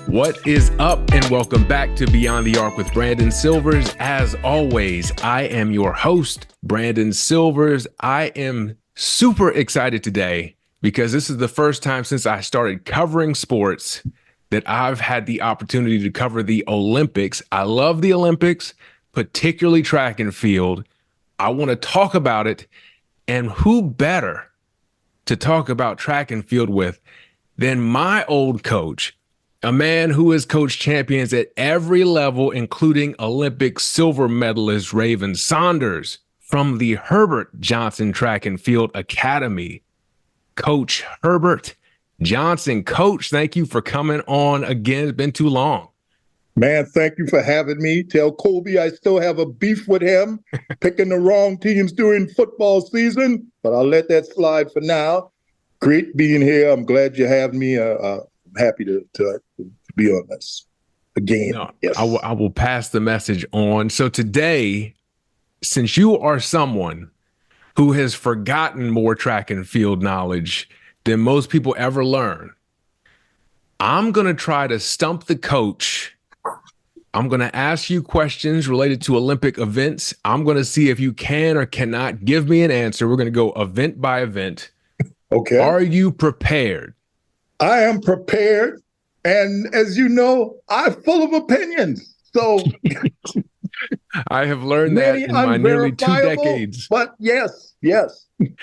What is up, and welcome back to Beyond the Arc with Brandon Silvers. As always, I am your host, Brandon Silvers. I am super excited today because this is the first time since I started covering sports that I've had the opportunity to cover the Olympics. I love the Olympics, particularly track and field. I want to talk about it, and who better to talk about track and field with than my old coach, a man who has coached champions at every level, including Olympic silver medalist Raven Saunders from the Herbert Johnson Track and Field Academy. Coach Herbert Johnson. Coach, thank you for coming on again. It's been too long. Man, thank you for having me. Tell Kobe I still have a beef with him, picking the wrong teams during football season, but I'll let that slide for now. Great being here. I'm glad you have me. I'm happy to be on this again. No, yes. I will pass the message on. So today, since you are someone who has forgotten more track and field knowledge than most people ever learn, I'm going to try to stump the coach. I'm going to ask you questions related to Olympic events. I'm going to see if you can or cannot give me an answer. We're going to go event by event. Okay. Are you prepared? I am prepared. And as you know, I'm full of opinions. So I have learned that in my nearly 2 decades. But yes. In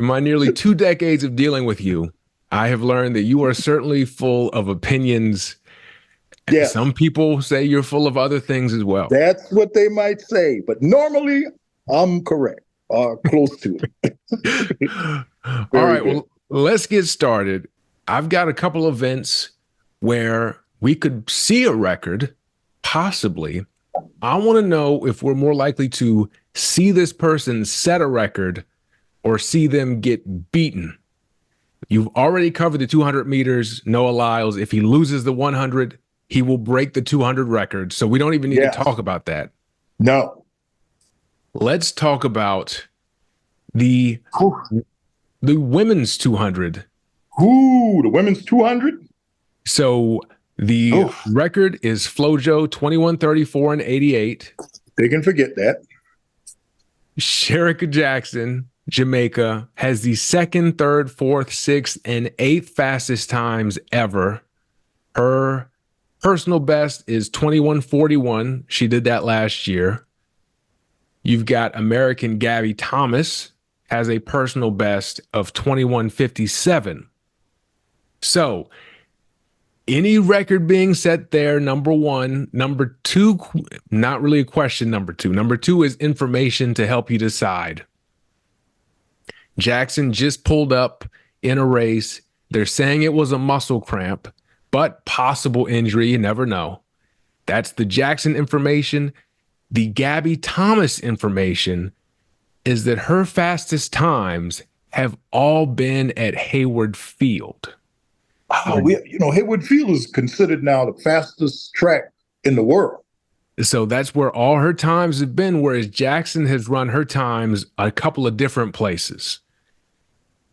my nearly 2 decades of dealing with you, I have learned that you are certainly full of opinions. Yes. Some people say you're full of other things as well. That's what they might say. But normally, I'm correct or close to it. All right. Good. Well, let's get started. I've got a couple of events where we could see a record, possibly. I want to know if we're more likely to see this person set a record or see them get beaten. You've already covered the 200 meters, Noah Lyles. If he loses the 100, he will break the 200 record. So we don't even need to talk about that. No. Let's talk about the women's 200. Ooh, the women's 200? So the record is Flojo 21:34 and 88. They can forget that. Shericka Jackson, Jamaica, has the 2nd, 3rd, 4th, 6th, and 8th fastest times ever. Her personal best is 21:41. She did that last year. You've got American Gabby Thomas has a personal best of 21:57. So any record being set there, number one. Number two, not really a question, number two. Number two is information to help you decide. Jackson just pulled up in a race. They're saying it was a muscle cramp, but possible injury, you never know. That's the Jackson information. The Gabby Thomas information is that her fastest times have all been at Hayward Field. Wow, Hayward Field is considered now the fastest track in the world. So that's where all her times have been, whereas Jackson has run her times a couple of different places.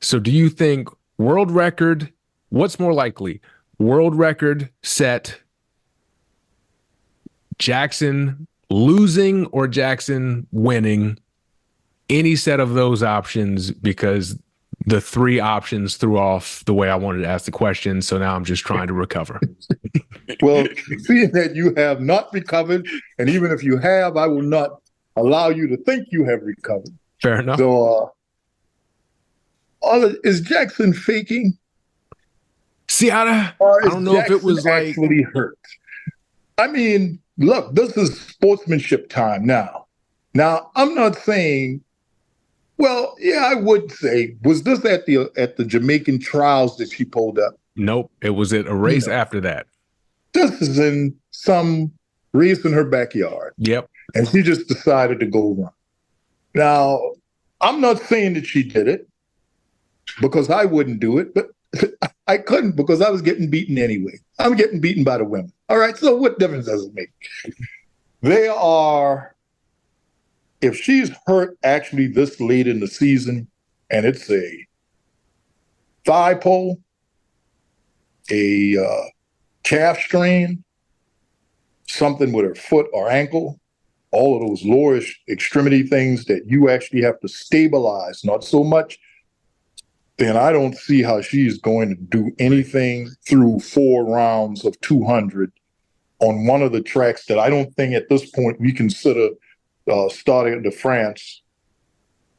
So do you think world record, what's more likely? World record set, Jackson losing or Jackson winning? Any set of those options, because the 3 options threw off the way I wanted to ask the question. So now I'm just trying to recover. Well, seeing that you have not recovered, and even if you have, I will not allow you to think you have recovered. Fair enough. So is Jackson faking? See, I don't know Jackson if it was actually hurt. I mean, look, this is sportsmanship time now. Now, I'm not saying, well, yeah, I would say, was this at the Jamaican trials that she pulled up? Nope. It was at a race after that. This is in some race in her backyard. Yep. And she just decided to go run. Now, I'm not saying that she did it because I wouldn't do it, but I couldn't because I was getting beaten anyway. I'm getting beaten by the women. All right, so what difference does it make? They are, if she's hurt actually this late in the season, and it's a thigh pull, a calf strain, something with her foot or ankle, all of those lower extremity things that you actually have to stabilize, not so much, then I don't see how she's going to do anything through 4 rounds of 200 on one of the tracks that I don't think at this point we consider starting to France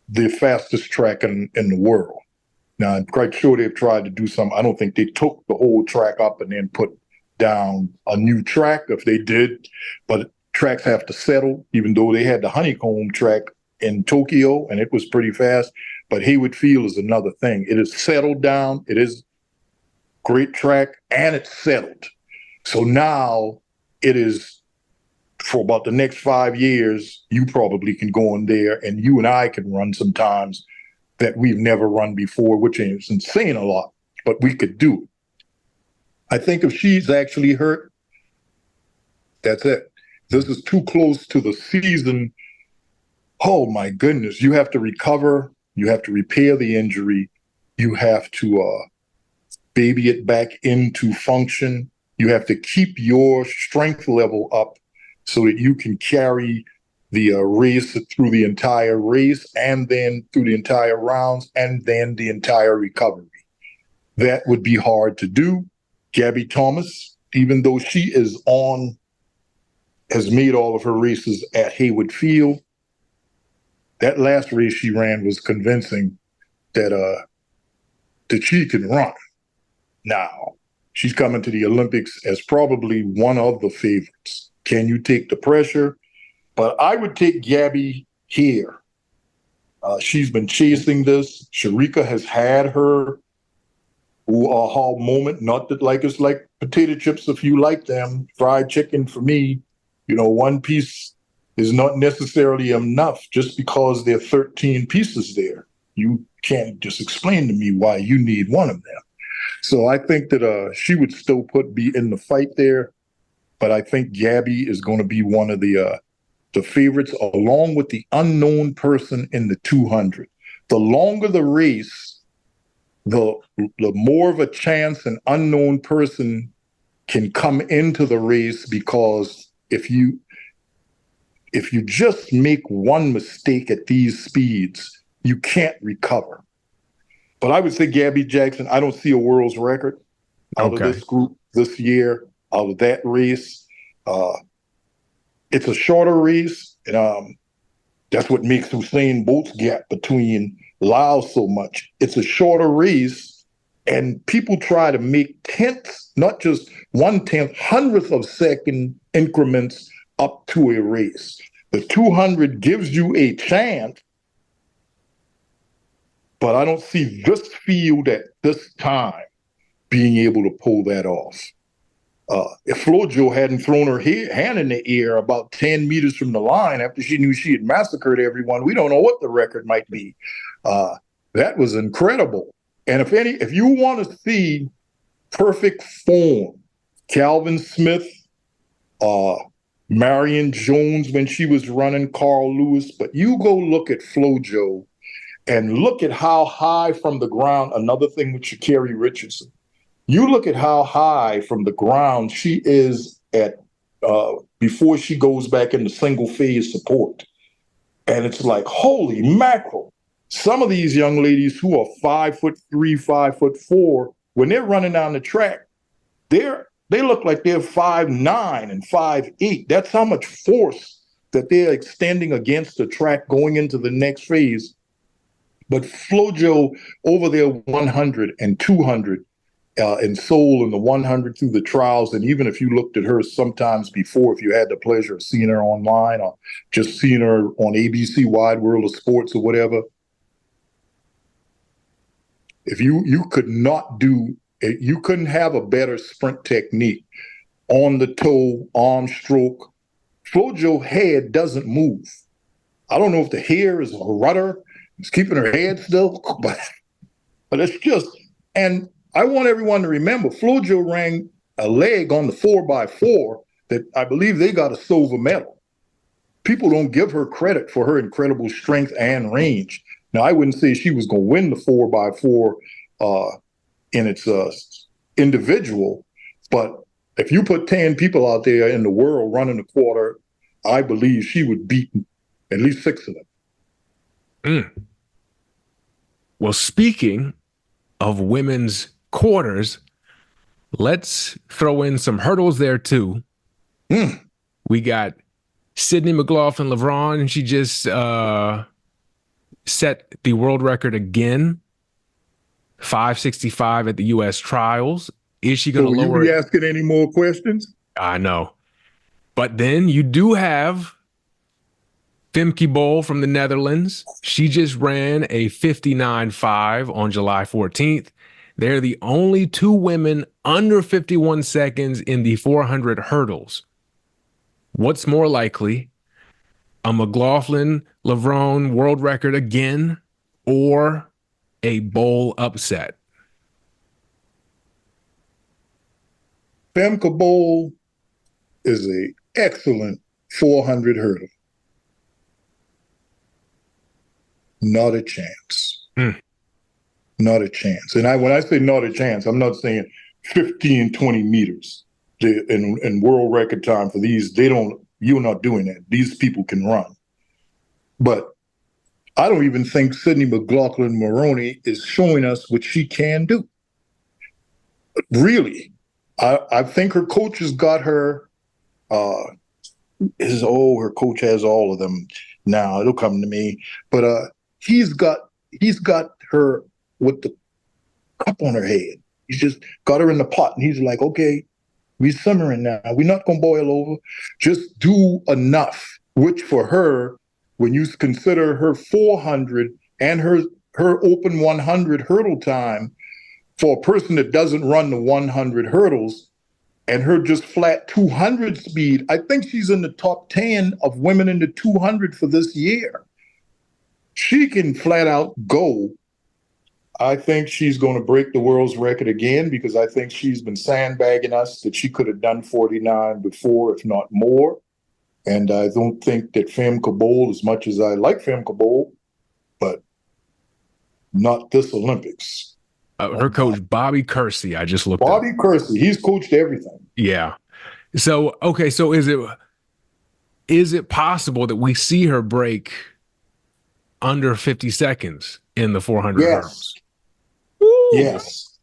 the fastest track in the world. Now, I'm quite sure they've tried to do something. I don't think they took the whole track up and then put down a new track. If they did, but tracks have to settle, even though they had the honeycomb track in Tokyo and it was pretty fast. But Hayward Field is another thing. It is settled down. It is great track and it's settled. So now it is, for about the next 5 years, you probably can go in there and you and I can run sometimes that we've never run before, which is insane a lot, but we could do it. I think if she's actually hurt, that's it. This is too close to the season. Oh my goodness, you have to recover. You have to repair the injury. You have to baby it back into function. You have to keep your strength level up so that you can carry the race through the entire race and then through the entire rounds and then the entire recovery. That would be hard to do. Gabby Thomas, even though she has made all of her races at Hayward Field, that last race she ran was convincing that she can run. Now, she's coming to the Olympics as probably one of the favorites. Can you take the pressure? But I would take Gabby here. She's been chasing this. Sharika has had her aha moment. Not that like it's like potato chips if you like them. Fried chicken for me, one piece is not necessarily enough just because there are 13 pieces there. You can't just explain to me why you need one of them. So I think that she would still be in the fight there, but I think Gabby is going to be one of the favorites, along with the unknown person in the 200. The longer the race, the more of a chance an unknown person can come into the race, because if you just make one mistake at these speeds, you can't recover. But I would say Gabby Jackson. I don't see a world's record out of this group this year, out of that race. It's a shorter race, and that's what makes Usain Bolt's gap between Lyle so much. It's a shorter race, and people try to make tenths, not just 1/10, hundredth of second increments up to a race. The 200 gives you a chance, but I don't see this field at this time being able to pull that off. If Flojo hadn't thrown her hand in the air about 10 meters from the line after she knew she had massacred everyone, we don't know what the record might be. That was incredible. And if you want to see perfect form, Calvin Smith, Marion Jones when she was running, Carl Lewis, but you go look at Flojo and look at how high from the ground, another thing with Sha'Carri Richardson. You look at how high from the ground she is at before she goes back into single phase support. And it's like, holy mackerel. Some of these young ladies who are 5'3", 5'4", when they're running down the track, they look like they're 5'9" and 5'8". That's how much force that they're extending against the track going into the next phase. But Flojo over there 100 and 200 in Seoul and the 100 through the trials, and even if you looked at her sometimes before, if you had the pleasure of seeing her online or just seeing her on ABC Wide World of Sports or whatever, if you couldn't have a better sprint technique on the toe, arm stroke. Flojo head doesn't move. I don't know if the hair is a rudder, it's keeping her head still, but it's just, and I want everyone to remember, Flojo ran a leg on the 4x4 that I believe they got a silver medal. People don't give her credit for her incredible strength and range. Now, I wouldn't say she was going to win the 4x4 in its individual, but If you put 10 people out there in the world running a quarter, I believe she would beat at least 6 of them. Well, speaking of women's quarters, let's throw in some hurdles there too. We got Sydney McLaughlin-Levrone, and she just set the world record again, 565 at the U.S. trials. Is she going to lower? Will you be asking any more questions? I know. But then you do have Femke Bol from the Netherlands. She just ran a 59.5 on July 14th. They're the only 2 women under 51 seconds in the 400 hurdles. What's more likely, a McLaughlin-Levrone world record again, or a Bol upset? Femke Bol is an excellent 400 hurdle. Not a chance. Not a chance. And when I say not a chance, I'm not saying 15, 20 meters in world record time for these. You're not doing that. These people can run. But I don't even think Sydney McLaughlin-Levrone is showing us what she can do. Really. I think her coach has got her, her coach has all of them now. It'll come to me. But he's got her with the cup on her head. He's just got her in the pot, and he's like, okay, we're simmering now. We're not going to boil over. Just do enough, which for her, when you consider her 400 and her open 100 hurdle time, for a person that doesn't run the 100 hurdles and her just flat 200 speed, I think she's in the top 10 of women in the 200 for this year. She can flat out go. I think she's going to break the world's record again, because I think she's been sandbagging us that she could have done 49 before, if not more. And I don't think that Femke Bol, as much as I like Femke Bol, but not this Olympics. Her coach, Bobby Kersey, I just looked up. Bobby Kersey, he's coached everything. Yeah. So, okay, so is it possible that we see her break under 50 seconds in the 400 hurdles? Yes.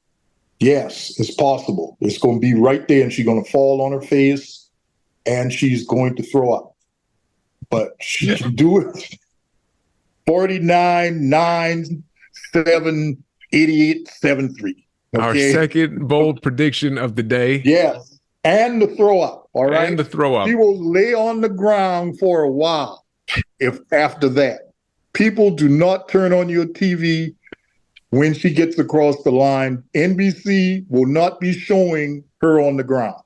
Yes, it's possible. It's going to be right there, and she's going to fall on her face, and she's going to throw up. But she can do it. 49, 9, 7, 88, 73. Okay? Our second bold prediction of the day. Yes. And the throw up. All right. And the throw up. She will lay on the ground for a while if after that. People, do not turn on your TV when she gets across the line. NBC will not be showing her on the ground.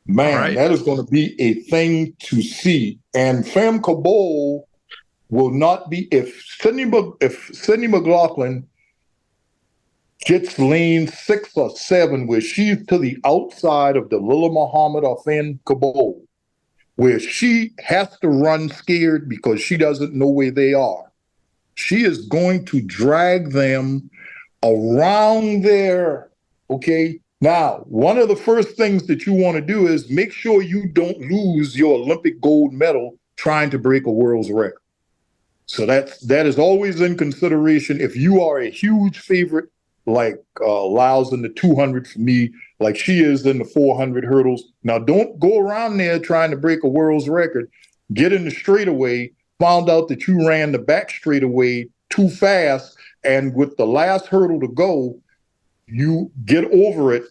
Man, that is going to be a thing to see. And Femke Bol will not be, if Sydney McLaughlin gets lane 6 or 7, where she's to the outside of the Lila Muhammad or Femke Bol, where she has to run scared because she doesn't know where they are. She is going to drag them around there, okay? Now, one of the first things that you want to do is make sure you don't lose your Olympic gold medal trying to break a world's record. So that is always in consideration. If you are a huge favorite, like Lyle's in the 200 for me, like she is in the 400 hurdles. Now, don't go around there trying to break a world's record. Get in the straightaway, found out that you ran the back straightaway too fast, and with the last hurdle to go, you get over it,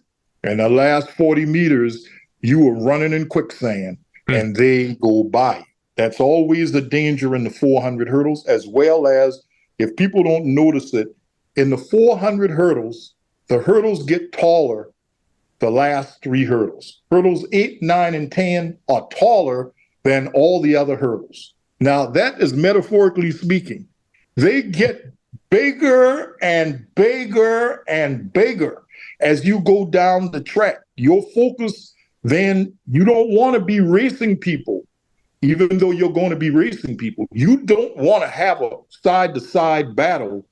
and the last 40 meters, you were running in quicksand, and they go by. That's always the danger in the 400 hurdles, as well as, if people don't notice it, in the 400 hurdles, the hurdles get taller the last 3 hurdles. Hurdles 8, 9, and 10 are taller than all the other hurdles. Now, that is metaphorically speaking. They get bigger and bigger and bigger as you go down the track. Your focus, then, you don't want to be racing people. Even though you're going to be racing people, you don't want to have a side-to-side battle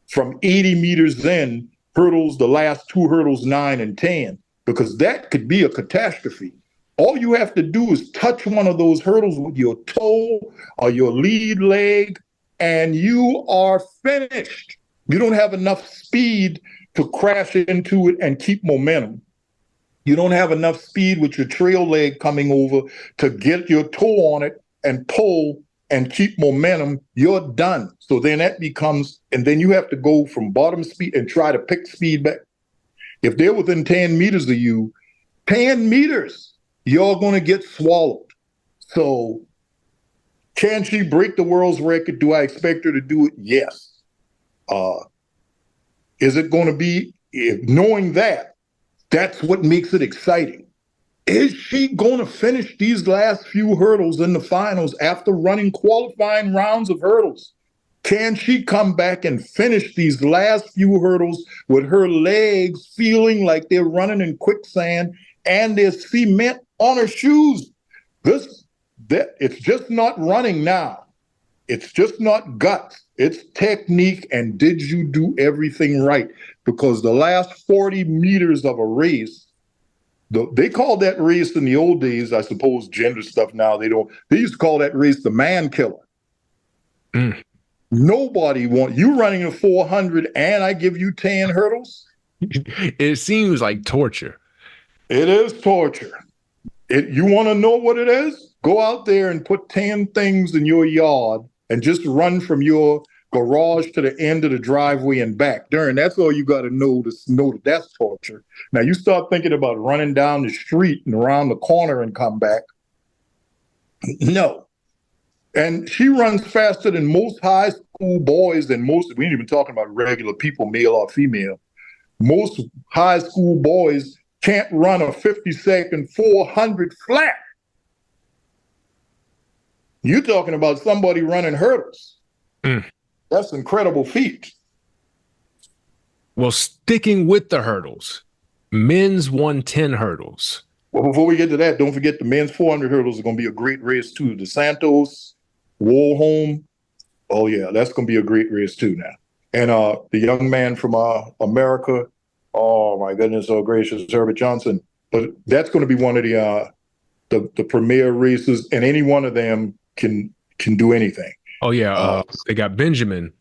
from 80 meters in, hurdles, the last 2 hurdles, 9 and 10. because that could be a catastrophe. All you have to do is touch one of those hurdles with your toe or your lead leg, and you are finished. You don't have enough speed to crash into it and keep momentum. You don't have enough speed with your trail leg coming over to get your toe on it and pull and keep momentum. You're done. So then that becomes, and then you have to go from bottom speed and try to pick speed back. If they're within 10 meters of you, 10 meters, you're going to get swallowed. So can she break the world's record? Do I expect her to do it? Yes. Is it going to be, knowing that, that's what makes it exciting. Is she going to finish these last few hurdles in the finals after running qualifying rounds of hurdles? Can she come back and finish these last few hurdles with her legs feeling like they're running in quicksand and there's cement on her shoes? It's just not running now. It's just not guts. It's technique, and did you do everything right? Because the last 40 meters of a race, they called that race in the old days, I suppose, gender stuff now, they used to call that race the man killer. Mm. Nobody you running a 400 and I give you 10 hurdles? It seems like torture. It is torture. You want to know what it is? Go out there and put 10 things in your yard and just run from your garage to the end of the driveway and back. Darn, that's all you got to know that that's torture. Now you start thinking about running down the street and around the corner and come back. No. And she runs faster than most high school boys and we ain't even talking about regular people, male or female. Most high school boys can't run a 50-second 400 flat. You're talking about somebody running hurdles. Mm. That's an incredible feat. Well, sticking with the hurdles, men's 110 hurdles. Well, before we get to that, don't forget the men's 400 hurdles are going to be a great race too. The Santos, Woolholm. Oh yeah, that's going to be a great race too now. And the young man from America, oh my goodness, oh gracious, Herbert Johnson. But that's going to be one of the premier races, and any one of them can do anything. Oh yeah, they got Benjamin.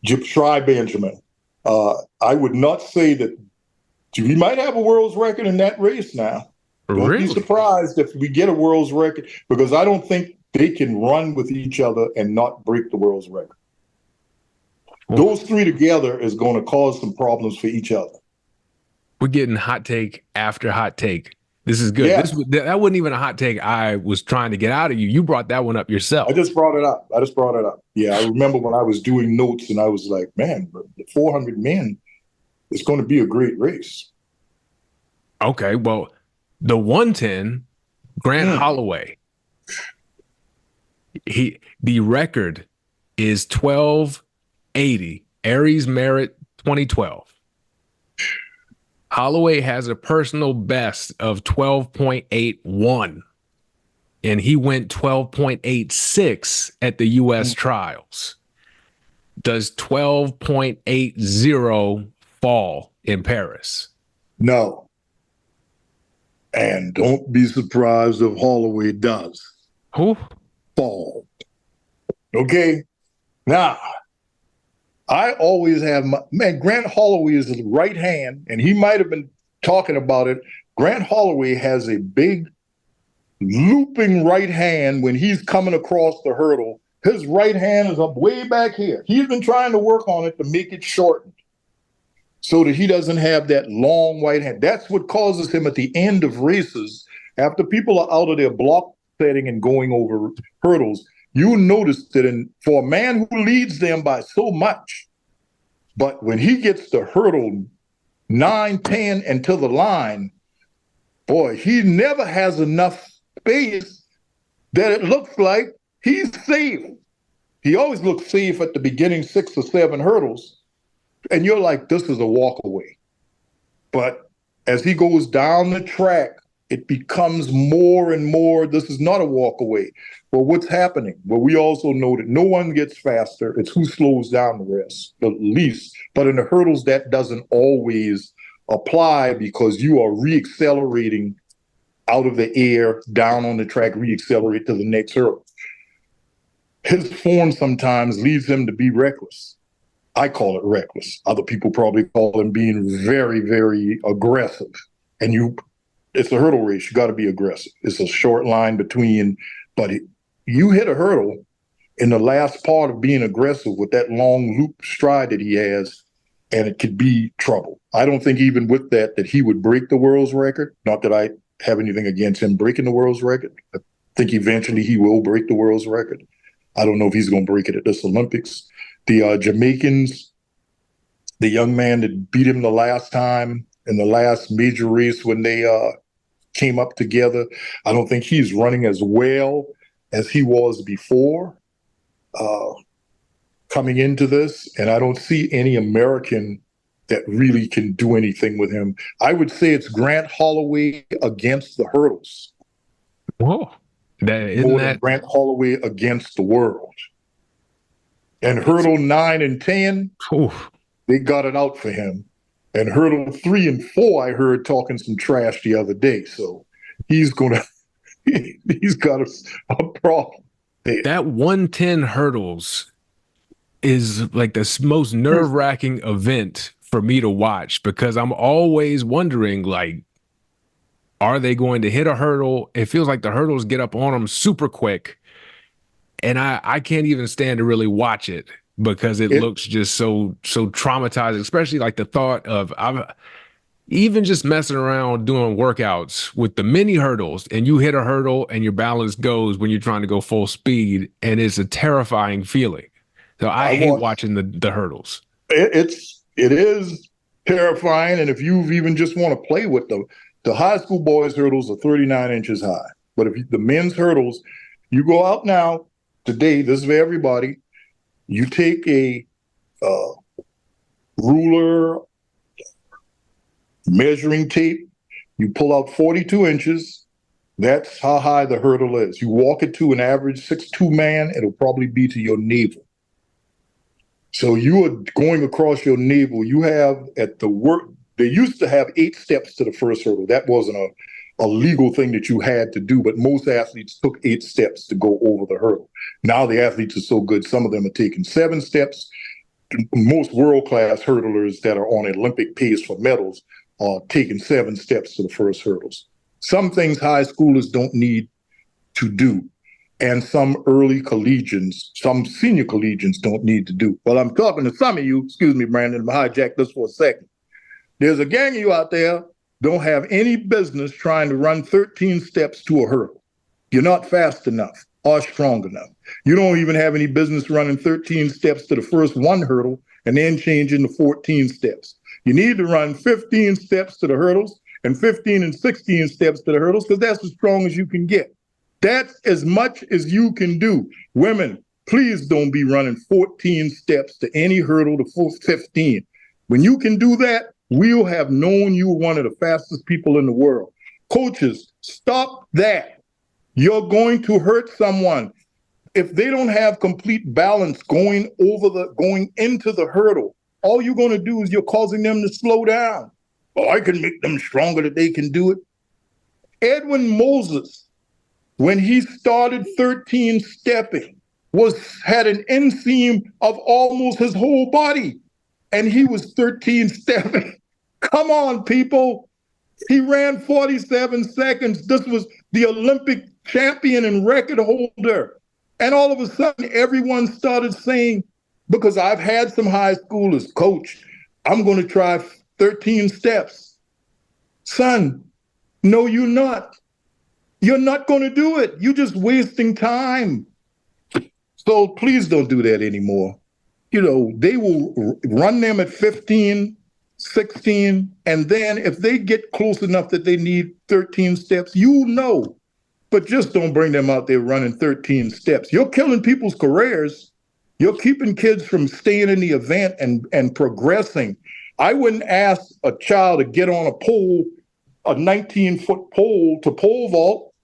Try Benjamin. I would not say that he might have a world's record in that race now. Don't be surprised if we get a world's record, because I don't think they can run with each other and not break the world's record. Those three together is going to cause some problems for each other. We're getting hot take after hot take. This is good. Yeah. That wasn't even a hot take I was trying to get out of you. You brought that one up yourself. I just brought it up. Yeah, I remember when I was doing notes and I was like, man, the 400 men is going to be a great race. Okay, well, the 110, Grant Holloway, the record is 1280, Aries Merit 2012. Holloway has a personal best of 12.81, and he went 12.86 at the U.S. trials. Does 12.80 fall in Paris? No. And don't be surprised if Holloway does. Who? Fall. Okay. Now, I always have Grant Holloway is the right hand, and he might have been talking about it. Grant Holloway has a big looping right hand when he's coming across the hurdle. His right hand is up way back here. He's been trying to work on it to make it shortened so that he doesn't have that long right hand. That's what causes him at the end of races, after people are out of their block setting and going over hurdles, you notice that for a man who leads them by so much, but when he gets the hurdle 9, 10 and to the line, boy, he never has enough space that it looks like he's safe. He always looks safe at the beginning 6 or 7 hurdles, and you're like, this is a walk away. But as he goes down the track, it becomes more and more, this is not a walk away. Well, what's happening? Well, we also know that no one gets faster. It's who slows down the rest, the least. But in the hurdles, that doesn't always apply because you are reaccelerating out of the air, down on the track, reaccelerate to the next hurdle. His form sometimes leads him to be reckless. I call it reckless. Other people probably call him being very, very aggressive. And it's a hurdle race. You got to be aggressive. It's a short line between, but you hit a hurdle in the last part of being aggressive with that long loop stride that he has, and it could be trouble. I don't think even with that he would break the world's record. Not that I have anything against him breaking the world's record. I think eventually he will break the world's record. I don't know if he's going to break it at this Olympics. The Jamaicans, the young man that beat him the last time in the last major race when they came up together, I don't think he's running as well as he was before coming into this. And I don't see any American that really can do anything with him. I would say it's Grant Holloway against the hurdles. Whoa. More than Grant Holloway against the world. And hurdle 9 and 10, they got it out for him. And hurdle 3 and 4, I heard talking some trash the other day. So he's got a problem there. That 110 hurdles is like the most nerve-wracking event for me to watch, because I'm always wondering, like, are they going to hit a hurdle? It feels like the hurdles get up on them super quick. And I can't even stand to really watch it because it looks just so traumatizing, especially like the thought of even just messing around doing workouts with the mini hurdles, and you hit a hurdle and your balance goes when you're trying to go full speed, and it's a terrifying feeling. So I hate watching the hurdles. It is terrifying. And if you even just want to play with the high school boys hurdles are 39 inches high. But if the men's hurdles, you go out now, today, this is for everybody. You take a ruler, measuring tape, you pull out 42 inches. That's how high the hurdle is. You walk it to an average 6'2" man, it'll probably be to your navel. So you are going across your navel. You have they used to have 8 steps to the first hurdle. That wasn't a legal thing that you had to do, but most athletes took 8 steps to go over the hurdle. Now the athletes are so good, some of them are taking 7 steps. Most world-class hurdlers that are on Olympic pace for medals are taking 7 steps to the first hurdles. Some things high schoolers don't need to do, and some early collegians, some senior collegians don't need to do. Well, I'm talking to some of you, excuse me, Brandon, I'll hijack this for a second. There's a gang of you out there don't have any business trying to run 13 steps to a hurdle. You're not fast enough or strong enough. You don't even have any business running 13 steps to the first 1 hurdle and then changing to 14 steps. You need to run 15 steps to the hurdles and 15 and 16 steps to the hurdles, because that's as strong as you can get. That's as much as you can do. Women, please don't be running 14 steps to any hurdle to 15. When you can do that, we'll have known you were one of the fastest people in the world. Coaches, stop that. You're going to hurt someone. If they don't have complete balance going into the hurdle, all you're going to do is you're causing them to slow down. Oh, I can make them stronger that they can do it. Edwin Moses, when he started 13 stepping, had an inseam of almost his whole body. And he was 13 stepping. Come on, people. He ran 47 seconds. This was the Olympic champion and record holder. And all of a sudden, everyone started saying, because I've had some high schoolers, coach, I'm going to try 13 steps. Son, no, you're not. You're not going to do it. You're just wasting time. So please don't do that anymore. You know, they will run them at 15, 16, and then if they get close enough that they need 13 steps, you know. But just don't bring them out there running 13 steps. You're killing people's careers. You're keeping kids from staying in the event and progressing. I wouldn't ask a child to get on a pole, a 19-foot pole to pole vault.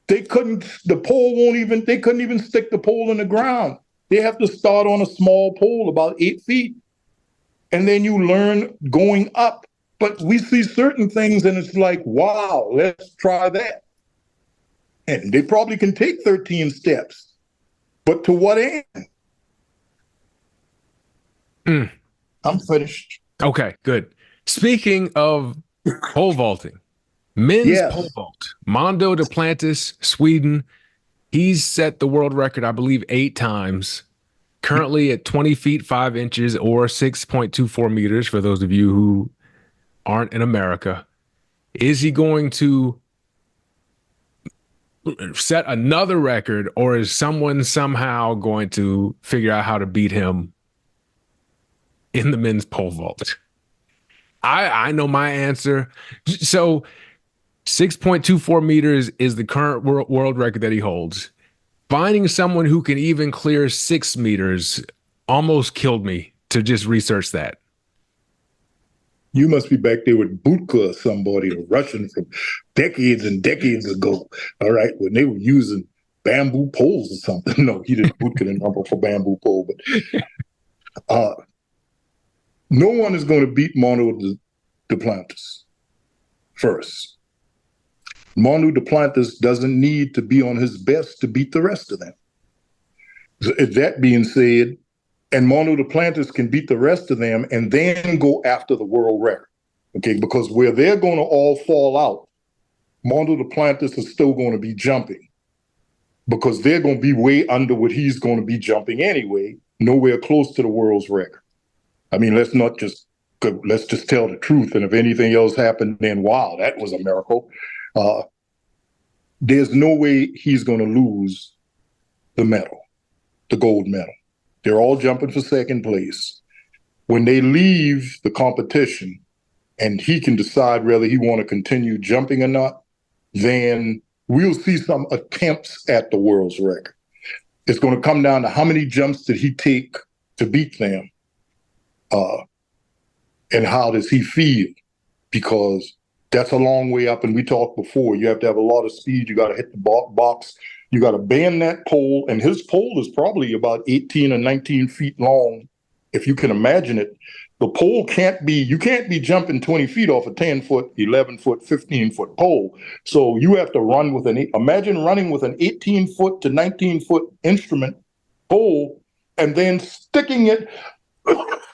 They couldn't even stick the pole in the ground. They have to start on a small pole about 8 feet. And then you learn going up But we see certain things and it's like, wow, let's try that. And they probably can take 13 steps, but to what end? I'm finished. Okay, good. Speaking of pole vaulting, men's pole vault, Mondo Duplantis, Sweden. He's set the world record, I believe, 8 times. Currently at 20 feet 5 inches or 6.24 meters. For those of you who aren't in America, is he going to set another record, or is someone somehow going to figure out how to beat him in the men's pole vault? I know my answer. So 6.24 meters is the current world record that he holds. Finding someone who can even clear 6 meters almost killed me to just research that. You must be back there with Budka or somebody, a Russian from decades and decades ago. All right, when they were using bamboo poles or something. No, he didn't Budka the number for bamboo pole, but no one is going to beat Mondo Duplantis first. Mondo Duplantis doesn't need to be on his best to beat the rest of them. That being said, and Mondo Duplantis can beat the rest of them and then go after the world record, okay? Because where they're going to all fall out, Mondo Duplantis is still going to be jumping because they're going to be way under what he's going to be jumping anyway, nowhere close to the world's record. I mean, let's just tell the truth. And if anything else happened, then wow, that was a miracle. There's no way he's going to lose the medal, the gold medal. They're all jumping for second place. When they leave the competition and he can decide whether he want to continue jumping or not, then we'll see some attempts at the world's record. It's going to come down to how many jumps did he take to beat them, and how does he feel? Because that's a long way up, and we talked before, you have to have a lot of speed. You got to hit the box. You got to bend that pole, and his pole is probably about 18 or 19 feet long, if you can imagine it. The pole you can't be jumping 20 feet off a 10-foot, 11-foot, 15-foot pole. So you have to run with imagine running with an 18-foot to 19-foot instrument pole and then sticking it,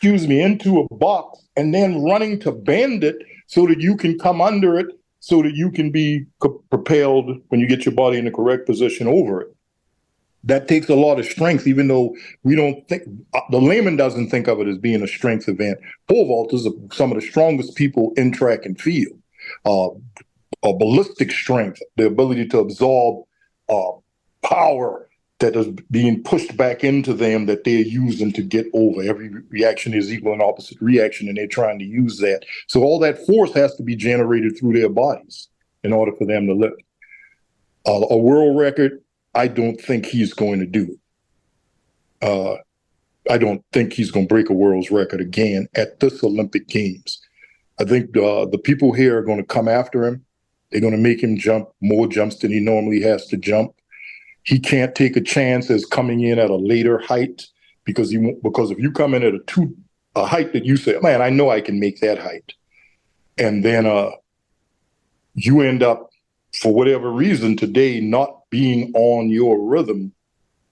into a box and then running to bend it so that you can come under it, so that you can be propelled when you get your body in the correct position over it. That takes a lot of strength, even though we don't think, the layman doesn't think of it as being a strength event. Pole vaulters are some of the strongest people in track and field. A ballistic strength, the ability to absorb power that is being pushed back into them that they're using to get over. Every reaction is equal and opposite reaction, and they're trying to use that. So all that force has to be generated through their bodies in order for them to live. A world record, I don't think he's going to do it. I don't think he's going to break a world's record again at this Olympic Games. I think the people here are going to come after him. They're going to make him jump more jumps than he normally has to jump. He can't take a chance as coming in at a later height because if you come in at a height that you say, man, I know I can make that height, and then you end up, for whatever reason today, not being on your rhythm.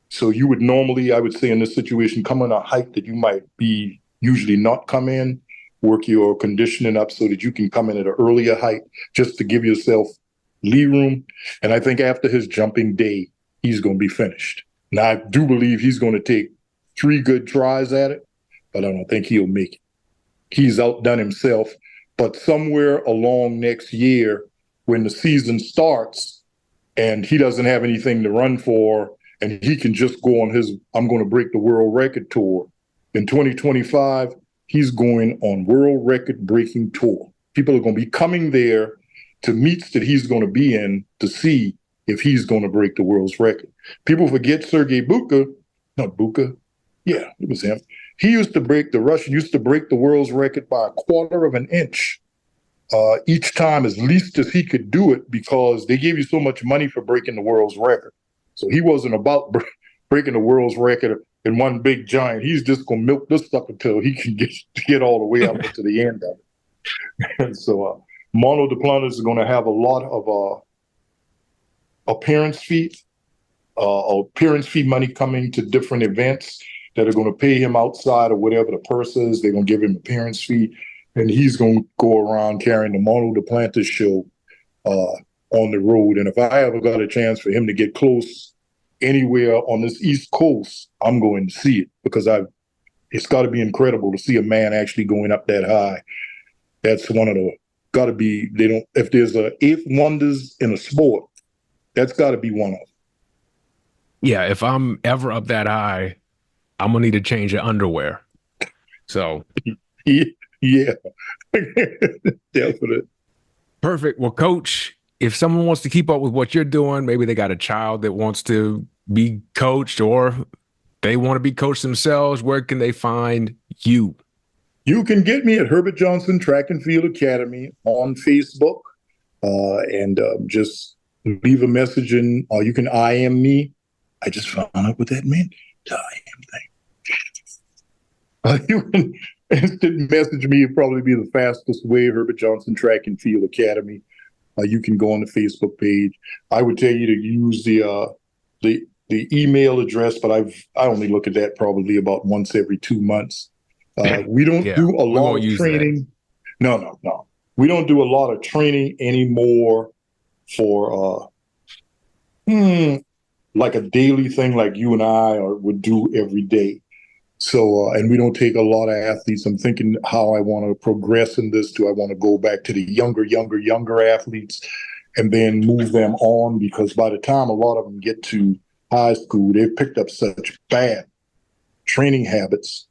So you would normally, I would say in this situation, come in a height that you might be usually not come in, work your conditioning up so that you can come in at an earlier height just to give yourself lee room. And I think after his jumping day, he's going to be finished. Now, I do believe he's going to take 3 good tries at it, but I don't think he'll make it. He's outdone himself. But somewhere along next year, when the season starts and he doesn't have anything to run for, and he can just go on his I'm going to break the world record tour, in 2025, he's going on world record breaking tour. People are going to be coming there to meets that he's going to be in to see if he's going to break the world's record. People forget Sergei Buka, not Buka, yeah, it was him. The Russian used to break the world's record by 1/4 of an inch each time, as least as he could do it, because they gave you so much money for breaking the world's record. So he wasn't about breaking the world's record in one big giant. He's just going to milk this stuff until he can get all the way up to the end of it. And so Mondo Duplantis is going to have a lot of appearance fee money coming to different events that are going to pay him outside of whatever the purse is. They're going to give him appearance fee, and he's going to go around carrying the Mondo Duplantis show on the road. And if I ever got a chance for him to get close anywhere on this East Coast, I'm going to see it, because it's got to be incredible to see a man actually going up that high. That's one of the, got to be, if there's a eighth wonders in a sport, that's got to be one of them. Yeah, if I'm ever up that high, I'm gonna need to change your underwear. So yeah. Definitely. Perfect. Well, Coach, if someone wants to keep up with what you're doing, maybe they got a child that wants to be coached, or they want to be coached themselves, where can they find you? You can get me at Herbert Johnson Track and Field Academy on Facebook, and just leave a message in, or you can IM me. I just found out what that meant, the IM thing. You can instant message me. It'd probably be the fastest way, Herbert Johnson Track and Field Academy. You can go on the Facebook page. I would tell you to use the email address, but I only look at that probably about once every 2 months. We don't do a lot of training. No. We don't do a lot of training anymore for like a daily thing like you and I would do every day. So, and we don't take a lot of athletes. I'm thinking how I want to progress in this. Do I want to go back to the younger athletes and then move them on? Because by the time a lot of them get to high school, they've picked up such bad training habits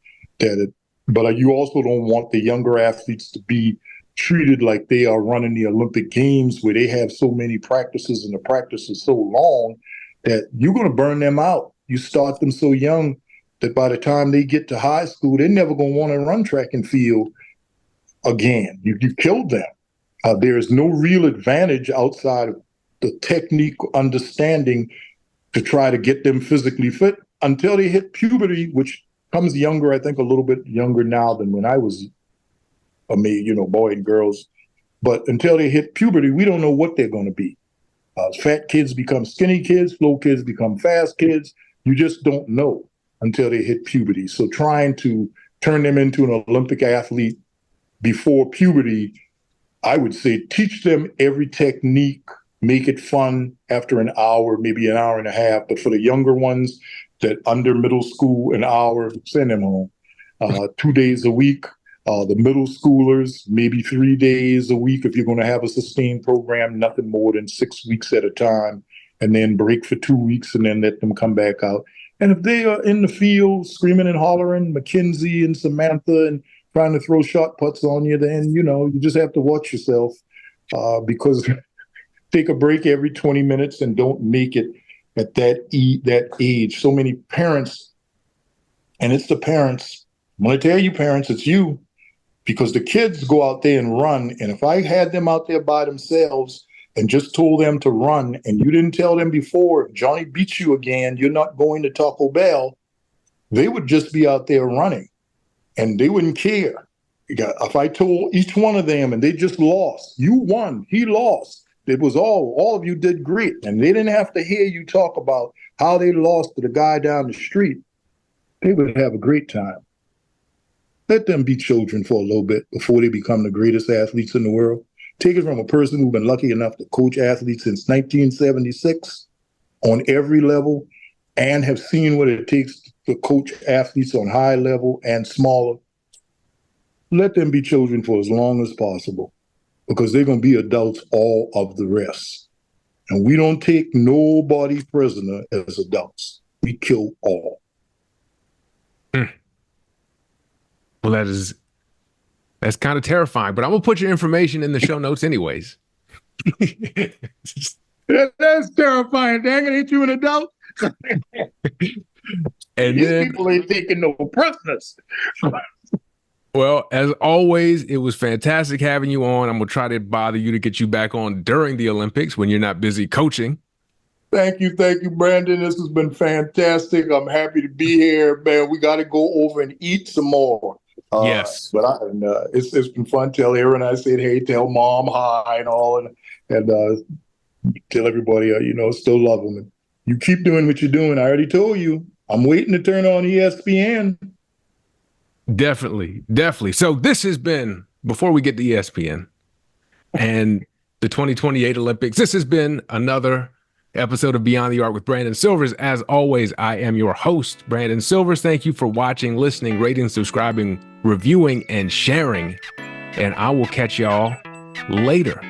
but you also don't want the younger athletes to be treated like they are running the Olympic Games, where they have so many practices and the practice is so long that you're going to burn them out. You start them so young that by the time they get to high school, they're never going to want to run track and field again. You killed them. There is no real advantage outside of the technique understanding to try to get them physically fit until they hit puberty, which comes younger, I think a little bit younger now than when I was boy and girls. But until they hit puberty, we don't know what they're going to be. Fat kids become skinny kids, slow kids become fast kids. You just don't know until they hit puberty. So trying to turn them into an Olympic athlete before puberty, I would say teach them every technique, make it fun after an hour, maybe an hour and a half. But for the younger ones that under middle school, an hour, send them home. 2 days a week. The middle schoolers, maybe 3 days a week if you're going to have a sustained program, nothing more than 6 weeks at a time, and then break for 2 weeks and then let them come back out. And if they are in the field screaming and hollering, Mackenzie and Samantha, and trying to throw shot putts on you, then, you just have to watch yourself, because take a break every 20 minutes and don't make it at that age. So many parents, and it's the parents, I'm going to tell you parents, it's you, because the kids go out there and run. And if I had them out there by themselves and just told them to run, and you didn't tell them before, if Johnny beats you again, you're not going to Taco Bell, they would just be out there running and they wouldn't care. If I told each one of them and they just lost, you won, he lost. It was all of you did great. And they didn't have to hear you talk about how they lost to the guy down the street. They would have a great time. Let them be children for a little bit before they become the greatest athletes in the world. Take it from a person who's been lucky enough to coach athletes since 1976 on every level, and have seen what it takes to coach athletes on high level and smaller. Let them be children for as long as possible, because they're going to be adults all of the rest. And we don't take nobody prisoner as adults. We kill all. Well, that's kind of terrifying, but I'm gonna put your information in the show notes anyways. That's terrifying. They're gonna hit you an adult. And These then people ain't taking no prisoners. Well, as always, it was fantastic having you on. I'm gonna try to bother you to get you back on during the Olympics when you're not busy coaching. Thank you, Brandon. This has been fantastic. I'm happy to be here, man. We got to go over and eat some more. Yes, It's been fun. Tell Aaron I said, hey, tell mom hi and all, and tell everybody, still love them. And you keep doing what you're doing. I already told you, I'm waiting to turn on ESPN. definitely, definitely. So this has been, before we get to ESPN and the 2028 Olympics, this has been another episode of Beyond the Arc with Brandon Silvers. As always, I am your host, Brandon Silvers. Thank you for watching, listening, rating, subscribing, reviewing, and sharing. And I will catch y'all later.